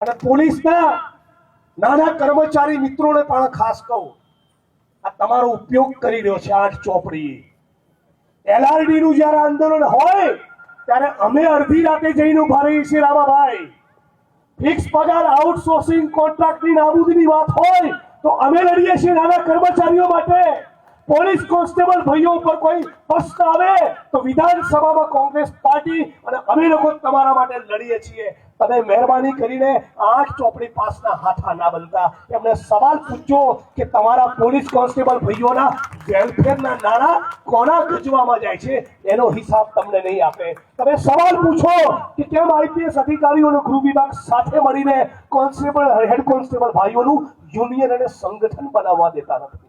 અને પોલીસના નાના કર્મચારી મિત્રોને પણ ખાસ કહું, આ તમારો ઉપયોગ કરી રહ્યો છે 8 ચોપડી LRD નું જ્યારે આંદોલન હોય ત્યારે અમે અડધી રાતે જઈને ઉભા રહીએ છીએ રામાભાઈ. ફિક્સ પગાર આઉટસોર્સિંગ કોન્ટ્રાક્ટની નાબૂદીની વાત હોય તો અમે લડીએ છીએ નાના કર્મચારીઓ માટે. પોલીસ કોન્સ્ટેબલ ભાઈઓ ઉપર કોઈ પ્રશ્ન આવે તો વિધાનસભામાં કોંગ્રેસ પાર્ટી અને અમે લોકો તમારા માટે લડીએ છીએ. તમે મહેરબાની કરીને 8 ચોપડી પાસના હાથા ના બનતા. એમને સવાલ પૂછજો કે તમારા પોલીસ કોન્સ્ટેબલ ભાઈઓના વેલફેરના નાણાં કોના ગજવામાં જાય છે, એનો હિસાબ તમને નહીં આપે. તમે સવાલ પૂછો કે કેમ આઈપીએસ અધિકારીઓનો ગૃહ વિભાગ સાથે મળીને કોન્સ્ટેબલ હેડ કોન્સ્ટેબલ ભાઈઓનું યુનિયન અને સંગઠન બનાવવા દેતા નથી.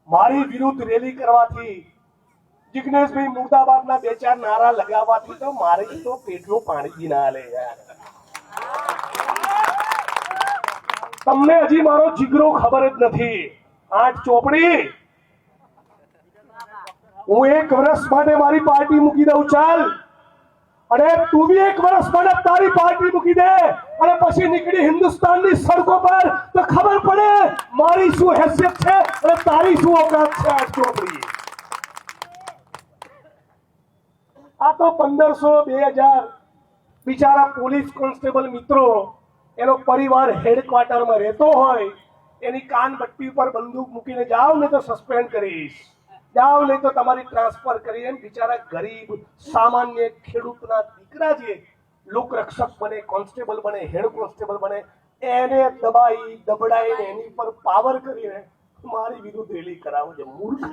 મારી વિરુદ્ધ રેલી કરવાથી, જિગ્નેશભાઈ મુર્દાબાદના 2-4 નારા લગાવવાથી તો મારી તો પેટનું પાણી ના લે યાર. તમને હજી મારો જીગરો ખબર જ નથી. 8 ચોપડી હું 1 વર્ષ માટે મારી પાર્ટી મૂકી દઉં ચાલ, અને તું બી 1 વર્ષ માટે તારી પાર્ટી મૂકી દે, અને પછી નીકળી હિન્દુસ્તાનની સડકો પર તો ખબર પડે મારી શું હેસિયત છે અને તારી શું ઓકાત છે. 8 ચોપડી આ તો 1500-2000 બિચારા પોલીસ કોન્સ્ટેબલ મિત્રો, એનો પરિવાર હેડક્વાર્ટરમાં રહેતો હોય, એની કાનબટ્ટી ઉપર બંદૂક મૂકીને જાઓ ને તો સસ્પેન્ડ કરીશ, જાઓ નહીં તો તમારી ટ્રાન્સફર કરી. એમ બિચારા ગરીબ સામાન્ય ખેડૂતના દીકરા જે લોકરક્ષક બને, કોન્સ્ટેબલ બને, હેડ કોન્સ્ટેબલ બને, એને દબાઈ દબડાઈને એની પર પાવર કરીને મારી વિરુદ્ધ રેલી કરાવો છે. મૂર્ખ,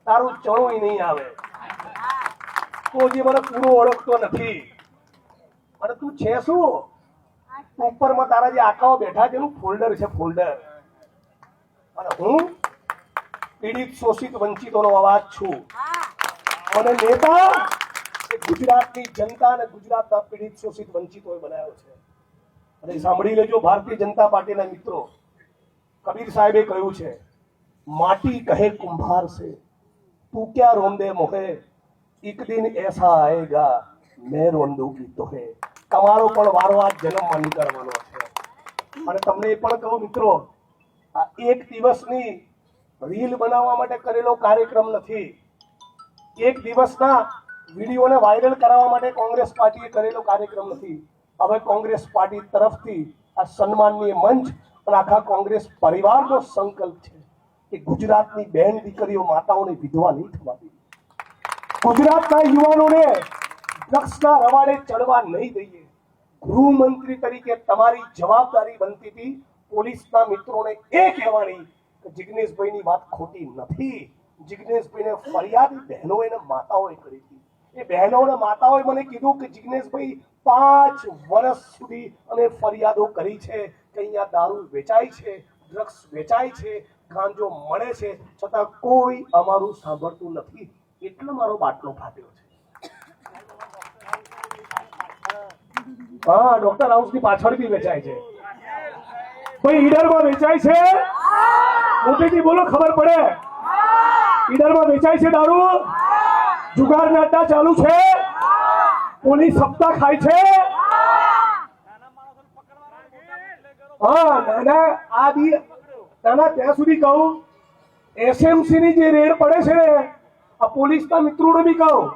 તારું ચણોય નહીં આવે. તું જે મને પૂરો ઓળખતો નથી, અને તું છે શું? ઉપરમાં તારા જે આકાઓ બેઠા છે એનું ફોલ્ડર છે, ફોલ્ડર. અને હું પીડિત શોષિત વંચિતોનો અવાજ છું. અને નેતા એ ગુજરાતની જનતા અને ગુજરાતના પીડિત શોષિત વંચિતોએ બનાવ્યો છે. અને સાંભળી લેજો ભારતીય જનતા પાર્ટીના મિત્રો, કબીર સાહેબે કહ્યું છે, માટી કહે કુંભાર से तू क्या रोंदे मोहे, एक दिन ऐसा आएगा मैं रोंदूंगी तोहे. તમારો પણ વારો આ જન્મમાં નીકળવાનો છે. અને તમને એ પણ કહું મિત્રો, આ 1 દિવસની રીલ બનાવવા માટે કરેલો કાર્યક્રમ નથી. 1 દિવસના વિડીયોને વાયરલ કરાવવા માટે કોંગ્રેસ પાર્ટીએ કરેલો કાર્યક્રમ નથી. હવે કોંગ્રેસ પાર્ટી તરફથી આ સન્માનનીય મંચ અને આખા કોંગ્રેસ પરિવારનો સંકલ્પ છે કે ગુજરાતની બહેન દીકરીઓ માતાઓને વિધવા નહીં થવા દે. ગુજરાતના યુવાનોને ડ્રગ્સના રવાડે ચડવા નહીં દઈએ. ગૃહમંત્રી તરીકે તમારી જવાબદારી બનતી હતી પોલીસના મિત્રોને એ કહેવાની કે જિગ્નેશભાઈની વાત ખોટી નથી. જિગ્નેશભાઈને ફરિયાદ બહેનો અને માતાઓએ કરી હતી. એ બહેનો અને માતાઓએ મને કીધું કે જિગ્નેશભાઈ 5 વર્ષ સુધી અમે ફરિયાદો કરી છે કે અહીંયા દારૂ વેચાય છે, ડ્રગ્સ વેચાય છે, ગાંજો મળે છે, છતાં કોઈ અમારું સાંભળતું નથી. એટલો મારો બાટલો ફાટ્યો છે. હા, ડોક્ટર હાઉસની પાછળ બી વેચાય છે. કોઈ ઈડરમાં વેચાય છે? મોટેથી બોલો, ખબર પડે. ઈડરમાં વેચાય છે દારૂ? જુગારના અડ્ડા ચાલુ છે? પોલીસ સપ્તાહ ખાય છે? હા, નાના આ બી નાના ત્યાં સુધી કહું, એસએમસી ની જે રેડ પડે છે ને, આ પોલીસના મિત્રોને બી કહું,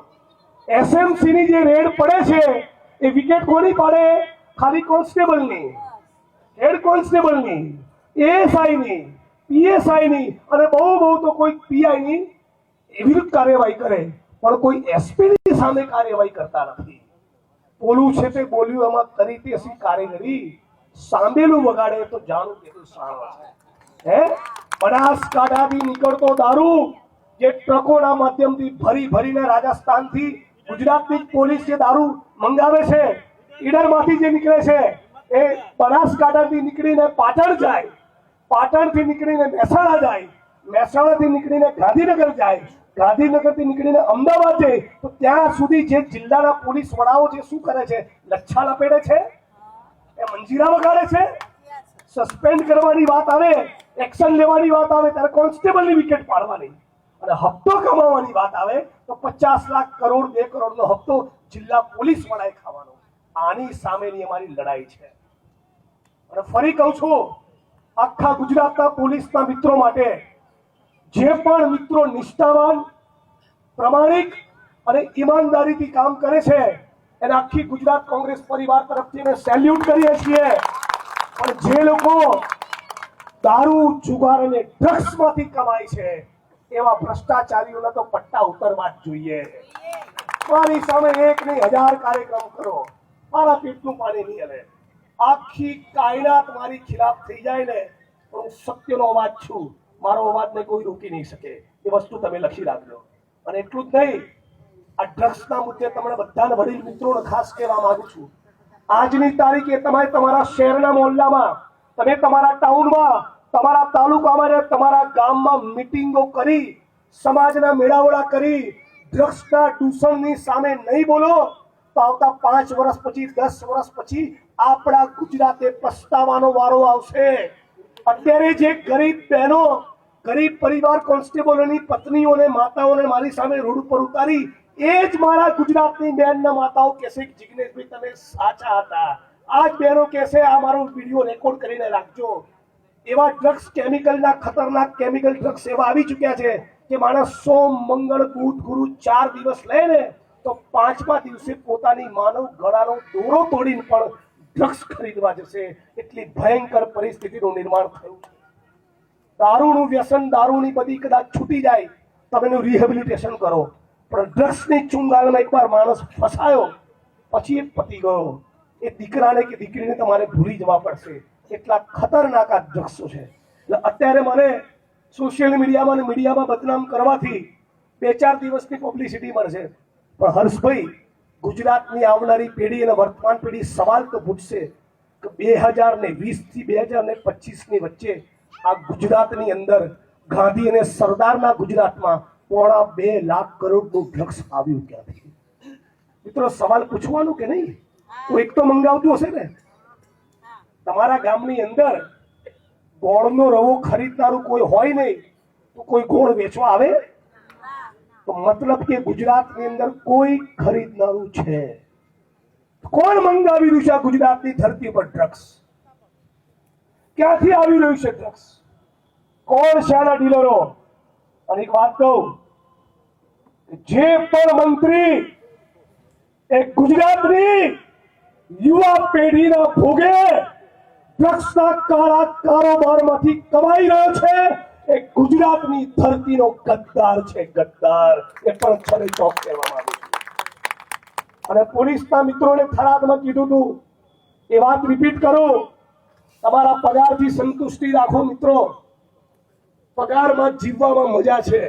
એસએમસી ની જે રેડ પડે છે એ વિકેટ કોની પાડે? ખાલી કોન્સ્ટેબલની, હેડ કોન્સ્ટેબલની, એએસઆઈની, પીએસઆઈની, અને બહુ તો કોઈ પીઆઈની વિરુદ્ધ કાર્યવાહી કરે, પણ કોઈ એસપીની સામે કાર્યવાહી કરતા નથી. બોલું છે તે બોલ્યું, એમાં કરી તે અસી કારીગરી, સાંભેલું વગાડે તો જાણું કેટલું સાણવા છે. હે, બનાસકાંઠાથી નીકળતો દારૂ જે ટ્રકોના માધ્યમથી ભરીને રાજસ્થાનથી ગુજરાતની પોલીસ જે દારૂ મંગાવે છે, ઈડરમાંથી જે નીકળે છે એ બનાસકાંઠાથી નીકળીને પાટણ જાય, પાટણથી નીકળીને મહેસાણા જાય, મહેસાણાથી નીકળીને ગાંધીનગર જાય, ગાંધીનગરથી નીકળીને અમદાવાદ જાય, તો ત્યાં સુધી જે જિલ્લાના પોલીસ વડાઓ જે શું કરે છે? લચ્છા લપેટે છે, એ મંજીરા વગાડે છે. સસ્પેન્ડ કરવાની વાત આવે, એક્શન લેવાની વાત આવે ત્યારે કોન્સ્ટેબલની વિકેટ પાડવાની, અને હપ્તો કમાવાની વાત આવે તો 50 લાખ કરોડ 2 કરોડનો હપ્તો જિલ્લા પોલીસ વડાએ ખાવાનો. આની સામેની અમારી લડાઈ છે. અને ફરી કહું છું, આખા ગુજરાતના પોલીસના મિત્રો માટે જે પણ મિત્રો નિષ્ઠાવાન, પ્રમાણિક અને ઈમાનદારીથી કામ કરે છે એને આખી ગુજરાત કોંગ્રેસ પરિવાર તરફથી અમે સેલ્યુટ કરીએ છીએ. પણ જે લોકો દારૂ, જુગાર અને ડ્રગ્સમાંથી કમાય છે એવા ભ્રષ્ટાચારીઓના તો પટ્ટા ઉતરવા જ જોઈએ. મારી સામે 1 નહીં 1000 કાર્યક્રમ કરો, મારા પેટનું પાણી નહીં હલે. આખી કાયનાત મારી ખિલાફ થઈ જાય ને, પણ હું સત્યનો અવાજ છું, મારો અવાજને કોઈ રોકી નહીં શકે. એ વસ્તુ તમે લખી રાખજો. અને એટલું જ નહીં, આ ડ્રગ્સના મુદ્દે તમને બધાને વડીલ મિત્રોને ખાસ કહેવા માંગુ છું, આજની તારીખે તમે તમારા શહેરના મોહલ્લામાં, તમે તમારા ટાઉનમાં, તમારા તાલુકામાં અને તમારા ગામમાં મીટિંગો કરી, સમાજના મેળાવડા કરી ડ્રગ્સના દૂષણની સામે નહીં બોલો તો આવતા 5 વર્ષ પછી, 10 વર્ષ પછી આપણા ગુજરાતે પસ્તાવાનો વારો આવશે. અત્યારે જે ગરીબ બહેનો, ગરીબ પરિવાર કોન્સ્ટેબલોની પત્નીઓને, માતાઓને મારી સામે રોડ ઉપર ઉતારી, એ જ મારા ગુજરાતની બહેનના માતાઓ કહેશે કે જિગ્નેશભાઈ તમે સાચા હતા. આ જ બહેનો કહેશે આ મારો વિડીયો રેકોર્ડ કરીને રાખજો. એવા ડ્રગ્સ, કેમિકલના ખતરનાક કેમિકલ ડ્રગ્સ એવા આવી ચૂક્યા છે કે માણસ સોમ, મંગળ, બુધ, ગુરુ 4 દિવસ લે ને તો 5મા દિવસે પોતાની માનવ ગળાનો દોરો તોડીને પણ ડ્રગ્સ ખરીદવા જશે. એટલી ભયંકર પરિસ્થિતિનું નિર્માણ થયું. દારૂનું વ્યસન, દારૂની બધી કદાચ છૂટી જાય, તમે એનું રિહેબિલિટેશન કરો, પણ ડ્રગ્સની ચુંગાલમાં એકવાર માણસ ફસાયો પછી એ પતી ગયો. એ દીકરાને કે દીકરીને તમારે ભૂલી જવા પડશે. એટલા ખતરનાક આ ડ્રગ્સો છે. એટલે અત્યારે મને સોશિયલ મીડિયામાં અને મીડિયામાં બદનામ કરવાથી 2-4 દિવસની પબ્લિસિટી મળશે, પણ હર્ષભાઈ, ગુજરાતની આવનારી પેઢી અને વર્તમાન પેઢી સવાલ તો પૂછશે કે 2020 થી 2025 ની વચ્ચે આ ગુજરાતની અંદર ગાંધી અને સરદારના ગુજરાતમાં 2.5 લાખ કરોડનું ડ્રગ્સ આવ્યું ક્યાંથી? મિત્રો, સવાલ પૂછવાનું કે નહીં? કોઈક તો મંગાવતું હશે ને. તમારા ગામની અંદર ગોળનો રવો ખરીદનારું કોઈ હોય નહીં તો કોઈ ગોળ વેચવા આવે? તો મતલબ કે ગુજરાતની અંદર કોઈ ખરીદનારું છે. કોણ મંગાવી રહ્યું છે આ ગુજરાતની ધરતી પર ડ્રગ્સ? ક્યાંથી આવી રહ્યું છે ડ્રગ્સ? કોણ છે આના ડીલરો? અને એક વાત કહું, જે પણ મંત્રી એ ગુજરાતની યુવા પેઢીના ભોગે ડ્રગ્સના કાળા કારોબારમાંથી કમાઈ રહ્યો છે એ ગુજરાતની ધરતીનો ગદ્દાર છે, ગદ્દાર. એ પણ છને ચોક કહેવા માંગુ છું. અને પોલીસના મિત્રોને થરાદમાં કીધું હતું, એ વાત રિપીટ કરું, તમારા પગારથી સંતુષ્ટિ રાખો મિત્રો. પગારમાં જીવવામાં મજા છે.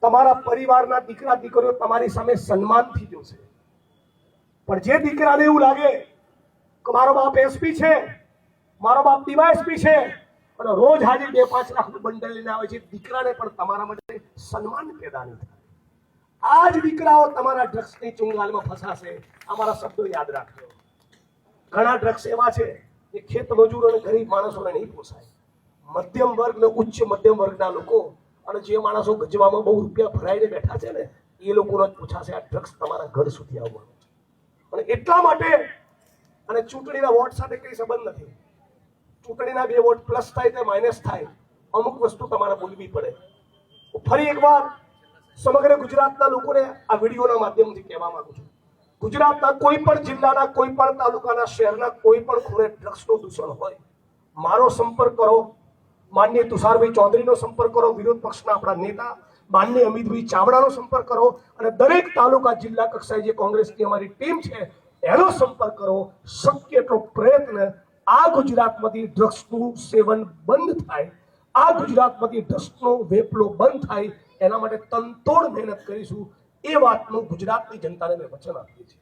તમારા પરિવારના દીકરા દીકરીઓ તમારી સામે સન્માનથી જોશે. પણ જે દીકરાને એવું લાગે કે મારો બાપ એસપી છે, મારો બાપ ડીવાયએસપી છે, અને રોજ હાજર 2-5 લાખનું બંડલ લઈને આવે છે, દીકરાને પણ તમારા માટે સન્માન પેદા નહીં થાય. આ જ દીકરાઓ તમારા ડ્રગ્સની ચુંગાલમાં ફસાશે. અમારા શબ્દો યાદ રાખજો. ઘણા ડ્રગ્સ એવા છે કે ખેત મજૂર અને ગરીબ માણસોને નહીં પોસાય. મધ્યમ વર્ગ ને ઉચ્ચ મધ્યમ વર્ગના લોકો અને જે માણસો ગજવામાં બહુ રૂપિયા ભરાઈને બેઠા છે ને, એ લોકોનો જ પૂછાશે આ ડ્રગ્સ તમારા ઘર સુધી આવવાનું. અને એટલા માટે, અને ચૂંટણીના વોટ સાથે કઈ સંબંધ નથી. ચૂંટણીના 2 વોટ પ્લસ થાય કે માઇનસ થાય, અમુક વસ્તુ તમારે બોલવી પડે. ફરી એકવાર સમગ્ર ગુજરાતના લોકોને આ વિડીયોના માધ્યમથી કહેવા માંગુ છું, ગુજરાતના કોઈ પણ જિલ્લાના, કોઈ પણ તાલુકાના, શહેરના કોઈ પણ ખૂણે ડ્રગ્સનું દૂષણ હોય, મારો સંપર્ક કરો, માનનીય તુષારભાઈ ચૌધરીનો સંપર્ક કરો, વિરોધ પક્ષના આપણા નેતા માનનીય અમિતભાઈ ચાવડાનો સંપર્ક કરો, અને દરેક તાલુકા જિલ્લા કક્ષાએ જે કોંગ્રેસની અમારી ટીમ છે એનો સંપર્ક કરો. શક્ય એટલો પ્રયત્ન આ ગુજરાતમાંથી ડ્રગ્સનું સેવન બંધ થાય, આ ગુજરાતમાંથી ડ્રગ્સનો વેપલો બંધ થાય, એના માટે તનતોડ મહેનત કરીશું. એ વાતનું ગુજરાતની જનતાને મેં વચન આપ્યું છે.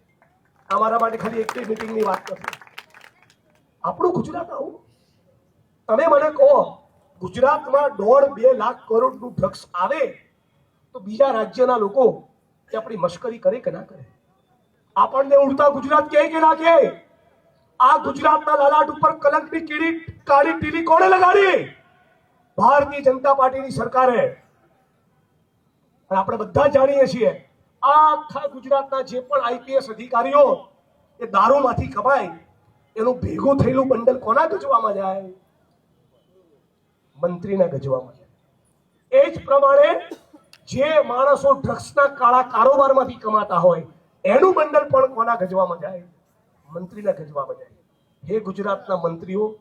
અમારા માટે ખાલી એક મીટિંગની વાત નથી. આપણું ગુજરાત આવું. તમે મને કહો, ગુજરાતમાં 1.5-2 લાખ કરોડનું ડ્રગ્સ આવે તો બીજા રાજ્યના લોકો કે આપણી મશ્કરી કરે કે ના કરે? આપણને ઉડતા ગુજરાત કહે કે ના કહે? આ ગુજરાતના લલાટ ઉપર કલંકની કીડી, કાળી ટીલી કોણે લગાડી? ભારતીય જનતા પાર્ટીની સરકારે. અને આપણે બધા જાણીએ છીએ, આખા ગુજરાતના જે પણ આઈપીએસ અધિકારીઓ એ દારૂમાંથી કમાય એનું ભેગું થયેલું બંડલ કોના ગજવામાં જાય? મંત્રીના ગજવામાં જાય. એ જ પ્રમાણે જે માણસો ડ્રગ્સના કાળા કારોબારમાંથી કમાતા હોય એનું બંડલ પણ કોના ગજવામાં જાય? મંત્રીના ગજવામાં જાય. હે ગુજરાતના મંત્રીઓ,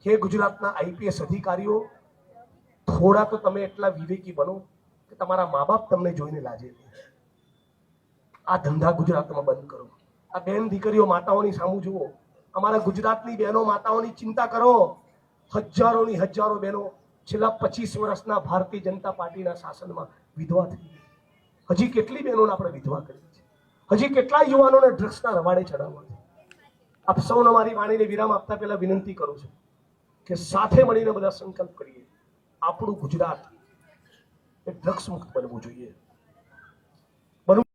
હે ગુજરાતના આઈપીએસ અધિકારીઓ, થોડા તો તમે એટલા વિવેકી બનો કે તમારા મા બાપ તમને જોઈને લાજે. આ ધંધા ગુજરાતમાં બંધ કરો. આ બેન દીકરીઓ માતાઓની સામું જુઓ. અમારા ગુજરાતની બહેનો માતાઓની ચિંતા કરો. હજારોની હજારો બહેનો છેલ્લા 25 વર્ષના ભારતીય જનતા પાર્ટીના શાસનમાં વિધવા થઈ ગઈ. હજી કેટલી બહેનોને આપણે વિધવા કરી છે? હજી કેટલા યુવાનોને ડ્રગ્સના રવાડે ચડાવવા છે? આપ સૌને મારી વાણીને વિરામ આપતા પહેલા વિનંતી કરું છું કે સાથે મળીને બધા સંકલ્પ કરીએ. આપણું ગુજરાત એ ડ્રગ્સ મુક્ત બનવું જોઈએ.